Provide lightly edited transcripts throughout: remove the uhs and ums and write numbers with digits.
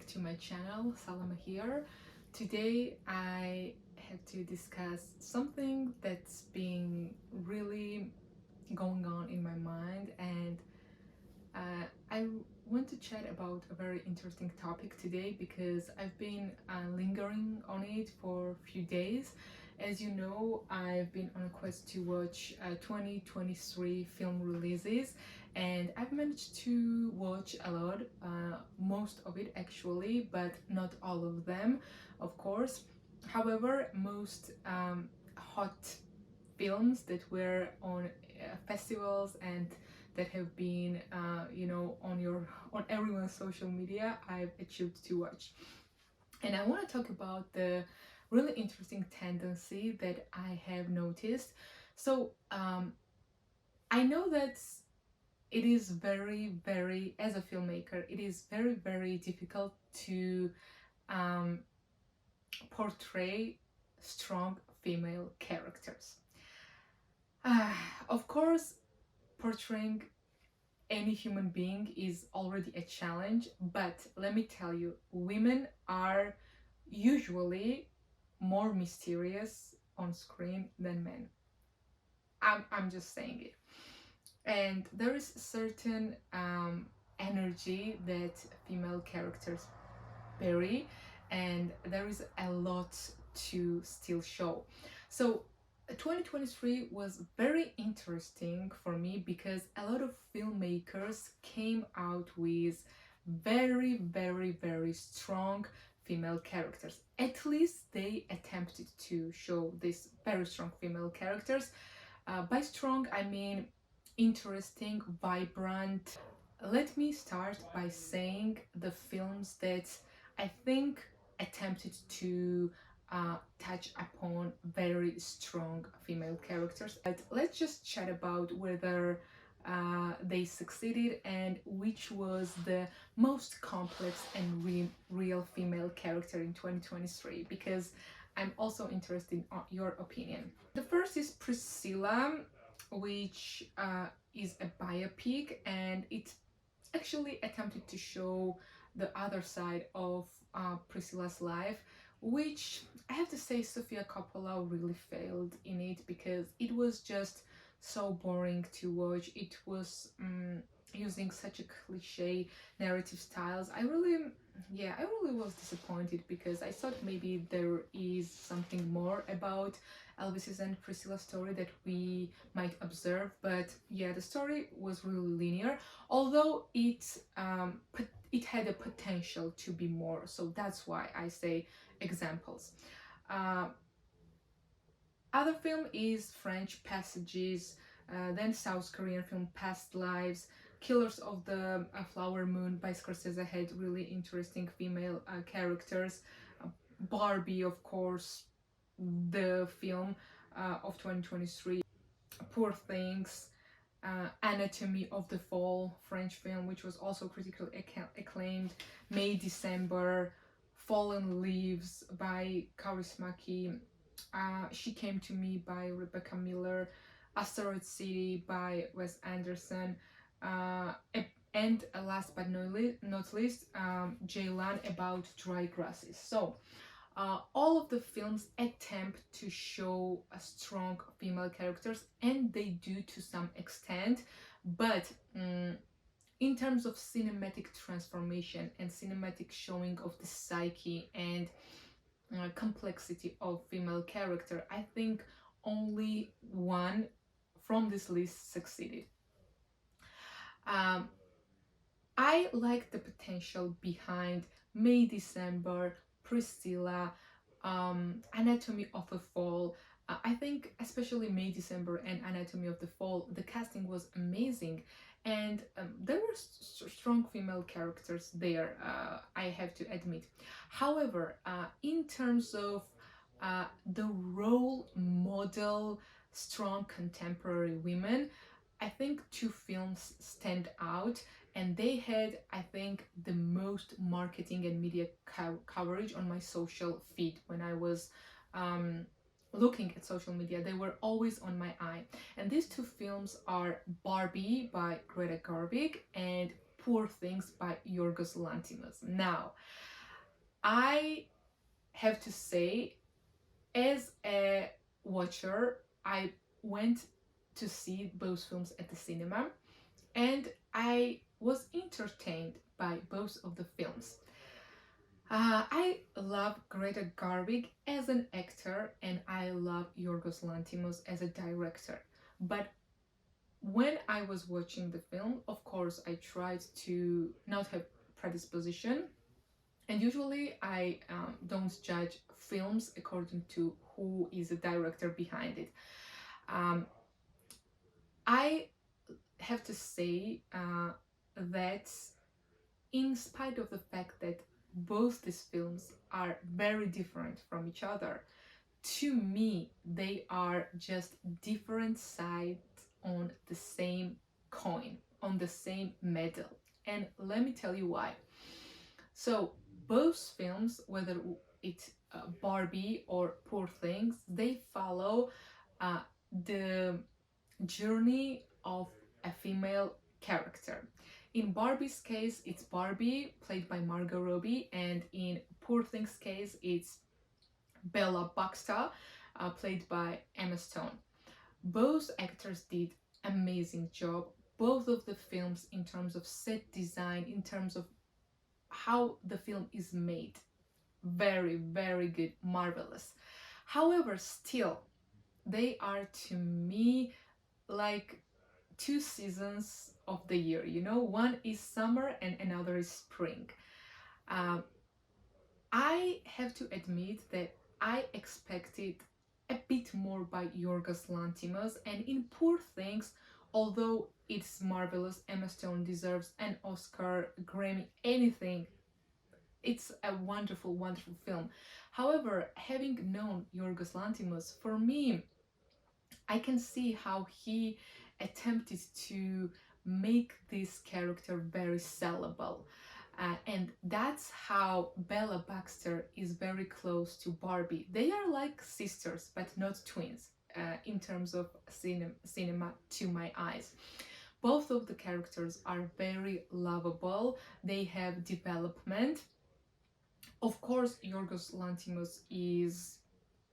back to my channel. Salama here. Today I have to discuss something that's been really going on in my mind, and I want to chat about a very interesting topic today because I've been lingering on it for a few days. As you know, I've been on a quest to watch 2023 film releases, and I've managed to watch a lot, most of it actually, but not all of them, of course. However, most hot films that were on festivals and that have been on everyone's social media, I've achieved to watch. And I want to talk about the really interesting tendency that I have noticed. So I know that it is very, as a filmmaker, it is very difficult to um, portray strong female characters. Of course, portraying any human being is already a challenge, but let me tell you, women are usually more mysterious on screen than men. I'm just saying it. And there is certain energy that female characters bury, and there is a lot to still show. So 2023 was very interesting for me because a lot of filmmakers came out with very strong female characters. At least they attempted to show these very strong female characters. By strong, I mean interesting, vibrant. Let me start by saying the films that I think attempted to touch upon very strong female characters. But let's just chat about whether they succeeded and which was the most complex and real female character in 2023, because I'm also interested in your opinion. The first is Priscilla, which is a biopic, and it actually attempted to show the other side of Priscilla's life, which I have to say Sofia Coppola really failed in it because it was just so boring to watch. It was using such a cliche narrative styles. I really was disappointed because I thought maybe there is something more about Elvis's and Priscilla's story that we might observe, but yeah, the story was really linear, although it had a potential to be more, so that's why I say examples. Other film is French Passages, then South Korean film Past Lives. Killers of the Flower Moon by Scorsese had really interesting female characters. Barbie, of course, the film of 2023. Poor Things, Anatomy of the Fall, French film, which was also critically acclaimed. May December, Fallen Leaves by Kaurismäki, She Came to Me by Rebecca Miller, Asteroid City by Wes Anderson, and last but not least, Ceylan About Dry Grasses. So all of the films attempt to show a strong female characters, and they do to some extent, but in terms of cinematic transformation and cinematic showing of the psyche and complexity of female character, I think only one from this list succeeded. I like the potential behind May December, Priscilla, Anatomy of the Fall. I think especially May December and Anatomy of the Fall, the casting was amazing, and there were strong female characters there, I have to admit. However, in terms of the role model strong contemporary women, I think two films stand out, and they had, I think, the most marketing and media coverage on my social feed when I was looking at social media. They were always on my eye, and these two films are Barbie by Greta and Poor Things by Yorgos Lanthimos. Now, I have to say, as a watcher, I went to see both films at the cinema, and I was entertained by both of the films. I love Greta Gerwig as an actor, and I love Yorgos Lanthimos as a director. But when I was watching the film, of course, I tried to not have predisposition, and usually I don't judge films according to who is the director behind it. Um, I have to say that, in spite of the fact that both these films are very different from each other, to me, they are just different sides on the same coin, on the same medal. And let me tell you why. So, both films, whether it's Barbie or Poor Things, they follow uh, the journey of a female character. In Barbie's case, it's Barbie, played by Margot Robbie, and in Poor Things' case, it's Bella Baxter, played by Emma Stone. Both actors did amazing job. Both of the films, in terms of set design, in terms of how the film is made, very, very good, marvelous. However, still, they are to me like two seasons of the year. You know, one is summer and another is spring. Um, I have to admit that I expected a bit more by Yorgos Lanthimos, and in Poor Things, although it's marvelous, Emma Stone deserves an Oscar, Grammy, anything. It's a wonderful, wonderful film. However, having known Yorgos Lanthimos, for me, I can see how he attempted to make this character very sellable. And that's how Bella Baxter is very close to Barbie. They are like sisters, but not twins, in terms of cinema to my eyes. Both of the characters are very lovable, they have development. Of course, Yorgos Lanthimos is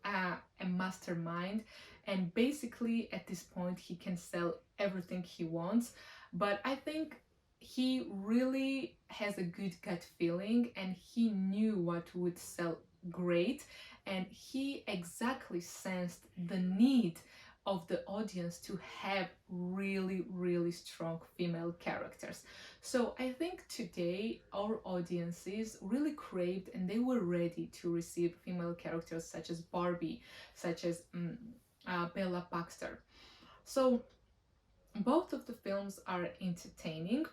a mastermind, and basically at this point he can sell everything he wants, but I think he really has a good gut feeling, and he knew what would sell great, and he exactly sensed the need of the audience to have really, really strong female characters. So I think today our audiences really craved and they were ready to receive female characters such as Barbie, such as Bella Baxter. So both of the films are entertaining.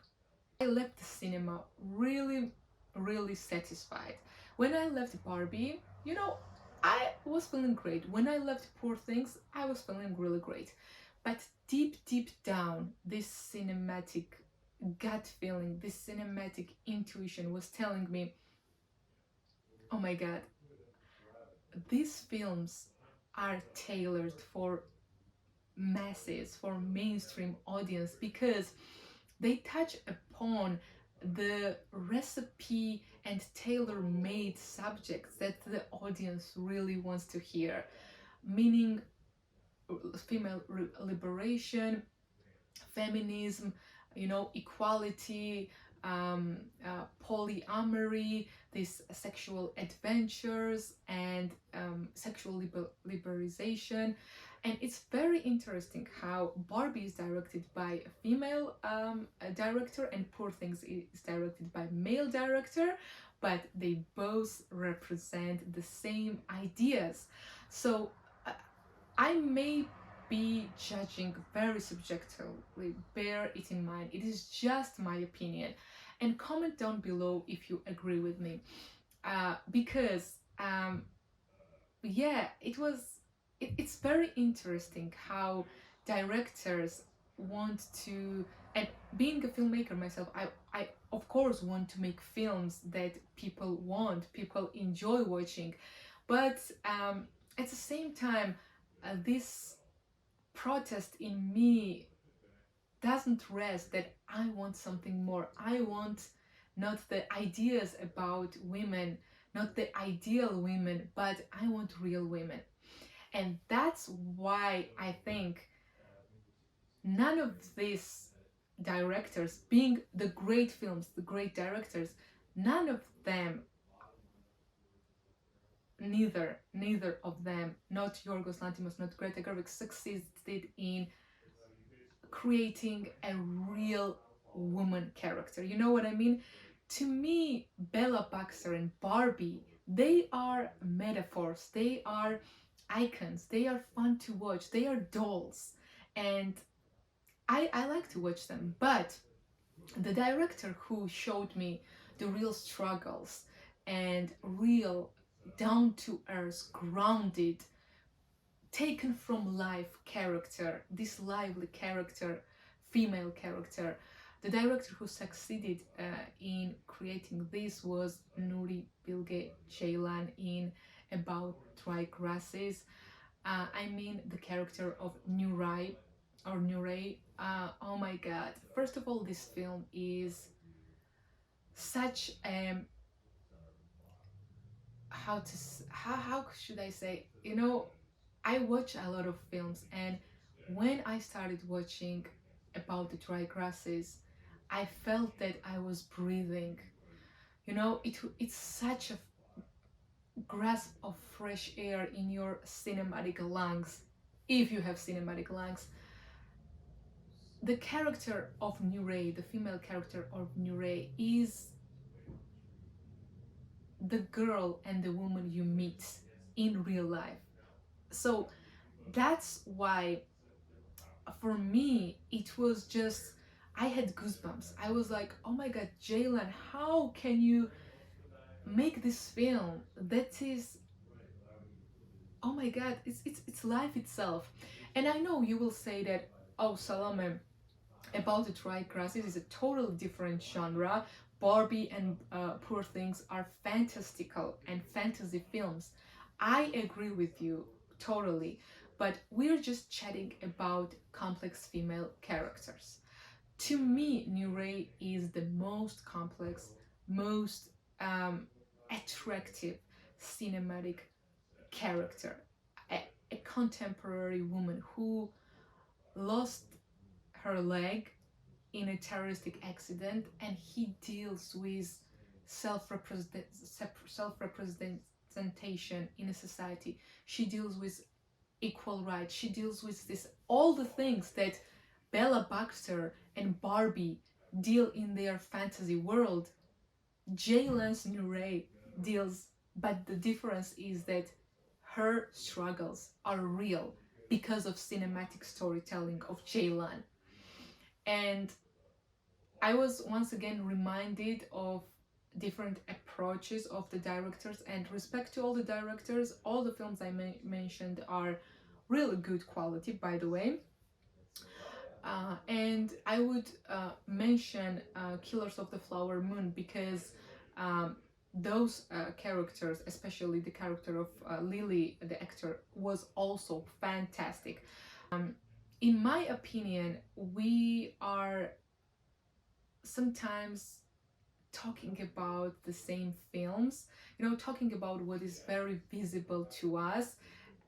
I left the cinema really, really satisfied. When I left Barbie, you know, I was feeling great. When I left Poor Things, I was feeling really great. But deep, deep down, this cinematic gut feeling, this cinematic intuition was telling me, oh my god, these films are tailored for masses, for mainstream audience, because they touch upon the recipe and tailor-made subjects that the audience really wants to hear, meaning female liberation, feminism, you know, equality, polyamory, these sexual adventures, and sexual liberalization. And it's very interesting how Barbie is directed by a female director and Poor Things is directed by male director, but they both represent the same ideas. So I may be judging very subjectively, bear it in mind. It is just my opinion. And comment down below if you agree with me. Because, yeah, it's very interesting how directors want to, and being a filmmaker myself, I of course want to make films that people enjoy watching. But at the same time, this protest in me doesn't rest that I want something more. I want not the ideas about women not the ideal women, but I want real women. And that's why I think none of these directors, being the great films, the great directors, none of them, neither of them, not Yorgos Lanthimos, not Greta Gerwig, succeeded in creating a real woman character. You know what I mean? To me, Bella Baxter and Barbie, they are metaphors, they are icons, they are fun to watch, they are dolls. And I like to watch them. But the director who showed me the real struggles and real down to earth, grounded, taken from life character, this lively character, female character. The director who succeeded in creating this was Nuri, Bilge, Ceylan in About Dry Grasses. I mean the character of Nuri or Nuri. Oh my god. First of all, this film is such how should I say? You know, I watch a lot of films, and when I started watching About the Dry Grasses, I felt that I was breathing. You know, it's such a grasp of fresh air in your cinematic lungs, if you have cinematic lungs. The character of Nure, the female character of Nure, is the girl and the woman you meet in real life. So that's why for me it was just, I had goosebumps. I was like, oh my god, Ceylan, how can you make this film that is, oh my god, it's life itself. And I know you will say that, oh Salome, About the Dry Grasses is a totally different genre. Barbie and Poor Things are fantastical and fantasy films. I agree with you totally, but we're just chatting about complex female characters. To me, Nure is the most complex, most attractive cinematic character. A contemporary woman who lost her leg in a terroristic accident, and he deals with self-representation in a society. She deals with equal rights. She deals with this, all the things that Bella Baxter and Barbie deal in their fantasy world. Ceylan's Nure deals, but the difference is that her struggles are real because of cinematic storytelling of Ceylan. And I was once again reminded of different approaches of the directors, and respect to all the directors. All the films I mentioned are really good quality, by the way. And I would mention Killers of the Flower Moon, because those characters, especially the character of Lily, the actor, was also fantastic. In my opinion, we are sometimes talking about the same films, you know, talking about what is very visible to us,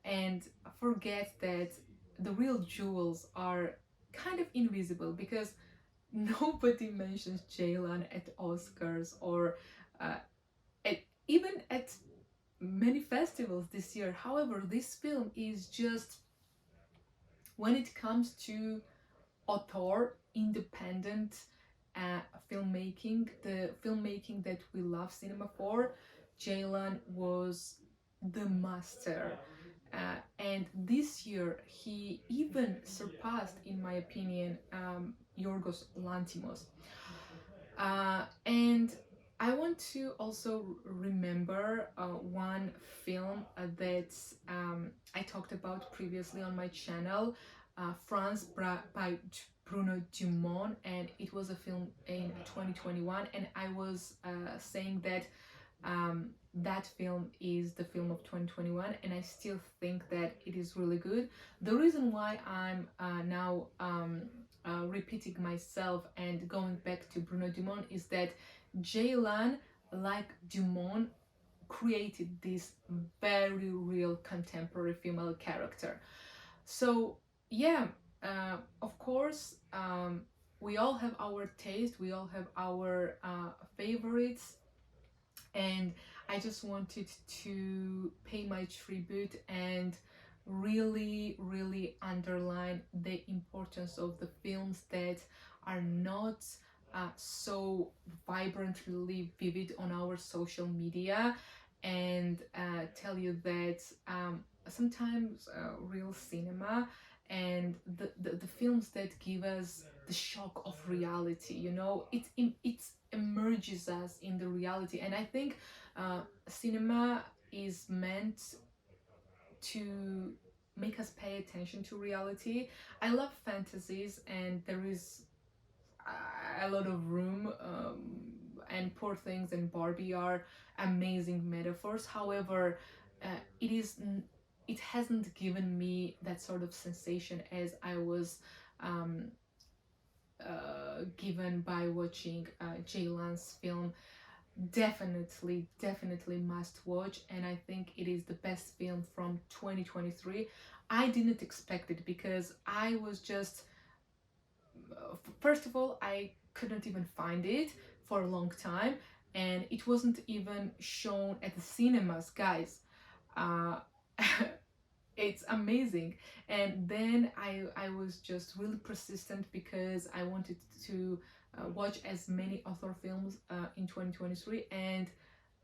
and forget that the real jewels are kind of invisible, because nobody mentions Ceylan at Oscars or uh, even at many festivals this year. However, this film is just, when it comes to author independent filmmaking, the filmmaking that we love cinema for, Ceylan was the master. And this year he even surpassed, in my opinion, Yorgos Lanthimos. And I want to also remember one film that I talked about previously on my channel, France by Bruno Dumont, and it was a film in 2021, and I was saying that that film is the film of 2021, and I still think that it is really good. The reason why I'm now repeating myself and going back to Bruno Dumont is that Ceylan, like Dumont, created this very real contemporary female character. So yeah, of course, we all have our taste, we all have our favorites, and I just wanted to pay my tribute and really underline the importance of the films that are not so vibrantly vivid on our social media, and tell you that sometimes real cinema and the films that give us the shock of reality, you know, it emerges us in the reality. And I think cinema is meant to make us pay attention to reality. I love fantasies, and there is a lot of room, and Poor Things and Barbie are amazing metaphors. However, it is it hasn't given me that sort of sensation as I was um, given by watching Ceylan's film. Definitely must watch, and I think it is the best film from 2023. I didn't expect it because I was just first of all, I couldn't even find it for a long time, and it wasn't even shown at the cinemas, guys. uh, it's amazing. And then I was just really persistent because I wanted to watch as many author films in 2023. And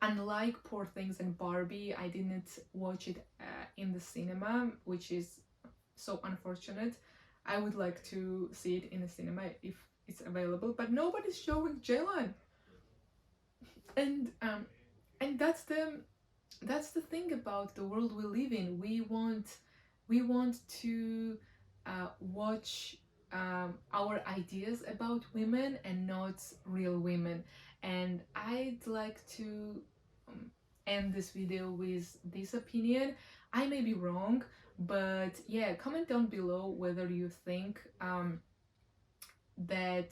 unlike Poor Things and Barbie, I didn't watch it in the cinema, which is so unfortunate. I would like to see it in the cinema if it's available, but nobody's showing Ceylan. And that's the thing about the world we live in. We want to watch our ideas about women and not real women. And I'd like to end this video with this opinion. I may be wrong, but yeah, comment down below whether you think that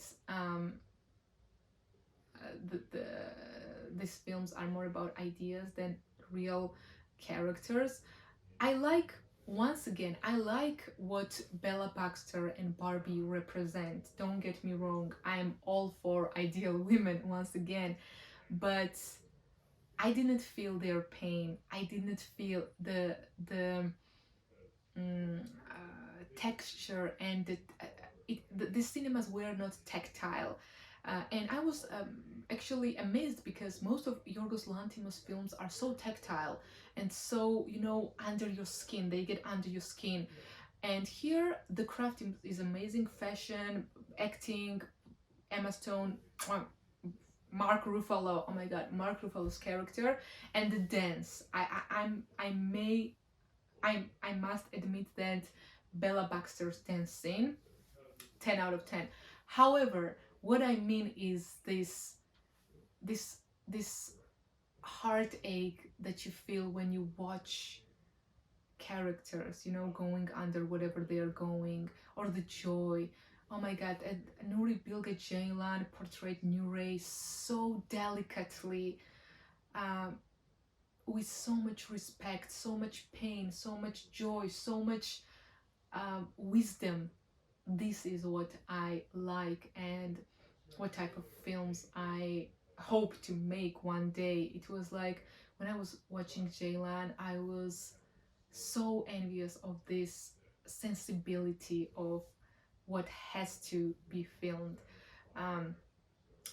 these films are more about ideas than real characters. I like, once again, I like what Bella Baxter and Barbie represent. Don't get me wrong, I'm all for ideal women once again, but I didn't feel their pain. I didn't feel the texture, and the cinemas were not tactile. And I was actually amazed because most of Yorgos Lanthimos films are so tactile and so, you know, under your skin. They get under your skin. And here the craft is amazing. Fashion, acting, Emma Stone, Mark Ruffalo. Oh my God, Mark Ruffalo's character, and the dance. I must admit that Bella Baxter's dance scene, 10 out of 10. However, what I mean is this heartache that you feel when you watch characters, you know, going under whatever they are going, or the joy. Oh my God, Nuri, Bilge, Ceylan portrayed Nuri so delicately, with so much respect, so much pain, so much joy, so much wisdom. This is what I like, and what type of films I hope to make one day. It was like when I was watching Ceylan, I was so envious of this sensibility of what has to be filmed.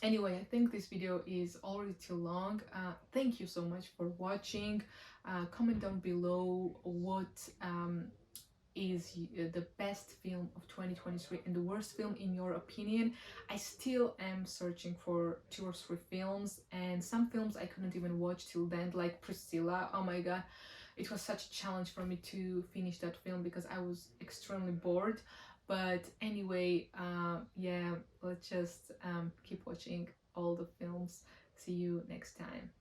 Anyway, I think this video is already too long. Thank you so much for watching. Comment down below what is the best film of 2023 and the worst film in your opinion. I still am searching for 2 or 3 films, and some films I couldn't even watch till then, like Priscilla. Oh my God, it was such a challenge for me to finish that film because I was extremely bored. But anyway, yeah, let's just keep watching all the films. See you next time.